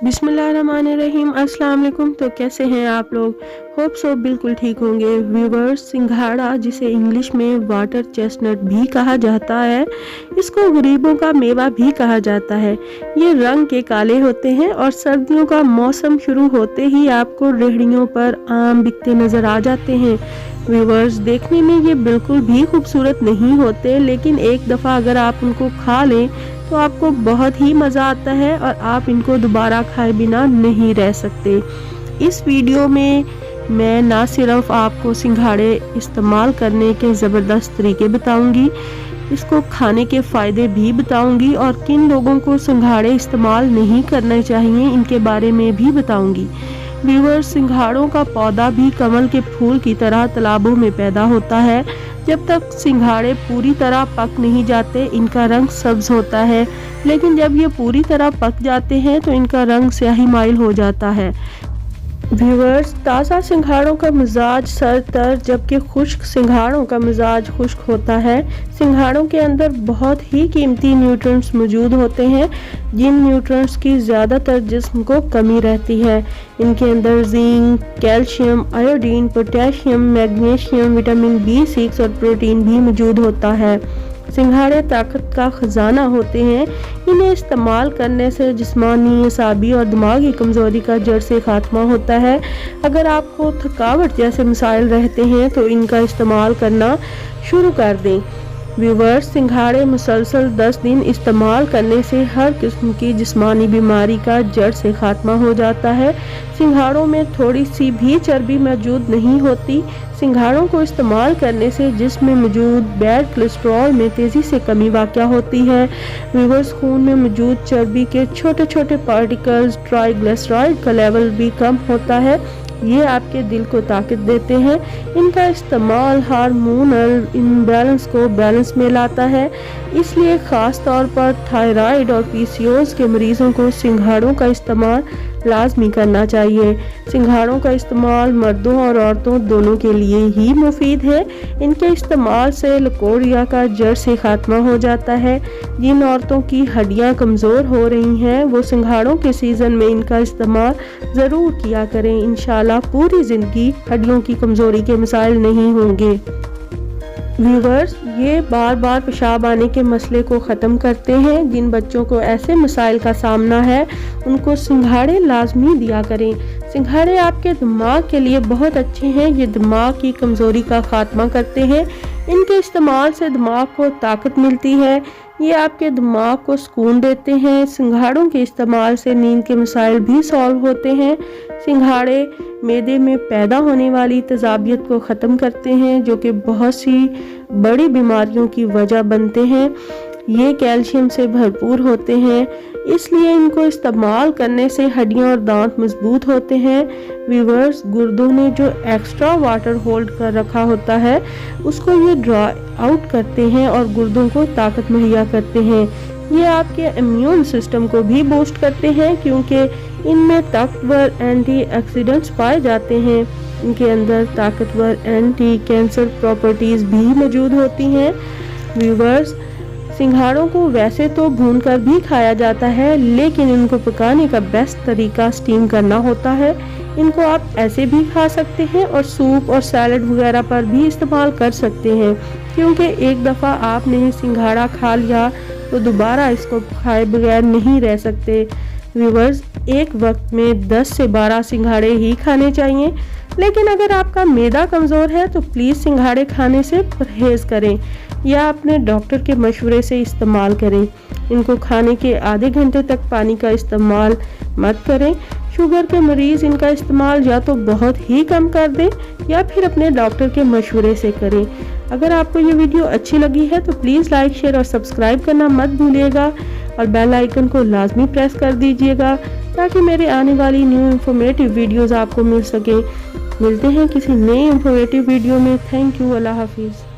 बिस्मिल्लाहिर्रहमानिर्रहीम। अस्सलाम वालेकुम। तो कैसे हैं आप लोग? होप सो बिल्कुल ठीक होंगे। व्यूवर्स, सिंघाड़ा जिसे इंग्लिश में वाटर चेस्टनट भी कहा जाता है, इसको गरीबों का मेवा भी कहा जाता है। ये रंग के काले होते हैं और सर्दियों का मौसम शुरू होते ही आपको रेहड़ियों पर आम बिकते नज़र आ जाते हैं। व्यूवर्स, देखने में ये बिल्कुल भी खूबसूरत नहीं होते, लेकिन एक दफ़ा अगर आप उनको खा लें तो आपको बहुत ही मज़ा आता है और आप इनको दोबारा खाए बिना नहीं रह सकते। इस वीडियो में मैं ना सिर्फ आपको सिंघाड़े इस्तेमाल करने के ज़बरदस्त तरीके बताऊंगी, इसको खाने के फ़ायदे भी बताऊंगी और किन लोगों को सिंघाड़े इस्तेमाल नहीं करने चाहिए इनके बारे में भी बताऊंगी। व्यूअर्स, सिंघाड़ों का पौधा भी कमल के फूल की तरह तालाबों में पैदा होता है। जब तक सिंघाड़े पूरी तरह पक नहीं जाते इनका रंग सब्ज होता है, लेकिन जब ये पूरी तरह पक जाते हैं तो इनका रंग स्याही माइल हो जाता है। व्यूअर्स, ताज़ा सिंघाड़ों का मिजाज सरतर, जबकि खुश्क सिंघाड़ों का मिजाज खुश्क होता है। सिंघाड़ों के अंदर बहुत ही कीमती न्यूट्रिएंट्स मौजूद होते हैं, जिन न्यूट्रिएंट्स की ज़्यादातर जिस्म को कमी रहती है। इनके अंदर zinc, calcium, iodine, potassium, magnesium, vitamin B6 और प्रोटीन भी मौजूद होता है। सिंघाड़े ताकत का खजाना होते हैं। इन्हें इस्तेमाल करने से जिस्मानी, असाबी और दिमागी कमज़ोरी का जड़ से खात्मा होता है। अगर आपको थकावट जैसे मसाइल रहते हैं तो इनका इस्तेमाल करना शुरू कर दें। व्यूवर्स, सिंघाड़े मुसलसल 10 दिन इस्तेमाल करने से हर किस्म की जिस्मानी बीमारी का जड़ से खात्मा हो जाता है। सिंघाड़ों में थोड़ी सी भी चर्बी मौजूद नहीं होती। सिंघाड़ों को इस्तेमाल करने से जिस्म में मौजूद बैड कोलेस्ट्रॉल में तेज़ी से कमी वाक़या होती है। व्यूवर्स, खून में मौजूद चर्बी के छोटे छोटे पार्टिकल्स, ट्राइग्लिसराइड का लेवल भी कम होता है। ये आपके दिल को ताकत देते हैं। इनका इस्तेमाल हार्मोनल इम्बैलेंस को बैलेंस में लाता है, इसलिए ख़ास तौर पर थायराइड और PCOS के मरीज़ों को सिंघाड़ों का इस्तेमाल लाजमी करना चाहिए। सिंघाड़ों का इस्तेमाल मर्दों और औरतों दोनों के लिए ही मुफीद है। इनके इस्तेमाल से लकोरिया का जड़ से खात्मा हो जाता है। जिन औरतों की हड्डियां कमज़ोर हो रही हैं वो सिंघाड़ों के सीज़न में इनका इस्तेमाल ज़रूर किया करें। इंशाल्लाह पूरी ज़िंदगी हड्डियों की कमज़ोरी के मसाइल नहीं होंगे। व्यूवर्स, ये बार बार पेशाब आने के मसले को ख़त्म करते हैं। जिन बच्चों को ऐसे मसाइल का सामना है उनको सिंघाड़े लाजमी दिया करें। सिंघाड़े आपके दिमाग के लिए बहुत अच्छे हैं। ये दिमाग की कमज़ोरी का खात्मा करते हैं। इनके इस्तेमाल से दिमाग को ताकत मिलती है। ये आपके दिमाग को सुकून देते हैं। सिंघाड़ों के इस्तेमाल से नींद के मसाइल भी सॉल्व होते हैं। सिंघाड़े मैदे में पैदा होने वाली तेज़ाबियत को ख़त्म करते हैं, जो कि बहुत सी बड़ी बीमारियों की वजह बनते हैं। ये कैल्शियम से भरपूर होते हैं, इसलिए इनको इस्तेमाल करने से हड्डियां और दांत मजबूत होते हैं। व्यूवर्स, गुर्दों ने जो एक्स्ट्रा वाटर होल्ड कर रखा होता है उसको ये ड्राई आउट करते हैं और गुर्दों को ताकत मुहैया करते हैं। ये आपके इम्यून सिस्टम को भी बूस्ट करते हैं, क्योंकि इनमें ताकतवर एंटीऑक्सीडेंट्स पाए जाते हैं। इनके अंदर ताकतवर एंटी कैंसर प्रॉपर्टीज़ भी मौजूद होती हैं। व्यूवर्स, सिंघाड़ों को वैसे तो भूनकर भी खाया जाता है, लेकिन इनको पकाने का बेस्ट तरीका स्टीम करना होता है। इनको आप ऐसे भी खा सकते हैं और सूप और सैलड वगैरह पर भी इस्तेमाल कर सकते हैं, क्योंकि एक दफ़ा आपने सिंघाड़ा खा लिया तो दोबारा इसको खाए बगैर नहीं रह सकते। व्यूवर्स, एक वक्त में 10 से 12 सिंघाड़े ही खाने चाहिए, लेकिन अगर आपका मैदा कमज़ोर है तो प्लीज़ सिंघाड़े खाने से परहेज़ करें या अपने डॉक्टर के मशवरे से इस्तेमाल करें। इनको खाने के आधे घंटे तक पानी का इस्तेमाल मत करें। शुगर के मरीज़ इनका इस्तेमाल या तो बहुत ही कम कर दें या फिर अपने डॉक्टर के मशवरे से करें। अगर आपको ये वीडियो अच्छी लगी है तो प्लीज़ लाइक, शेयर और सब्सक्राइब करना मत भूलिएगा और बेल आइकन को लाजमी प्रेस कर दीजिएगा, ताकि मेरे आने वाली न्यू इन्फॉर्मेटिव वीडियोज़ आपको मिल सके। मिलते हैं किसी नए इन्फॉर्मेटिव वीडियो में। Thank you. अल्लाह हाफिज़।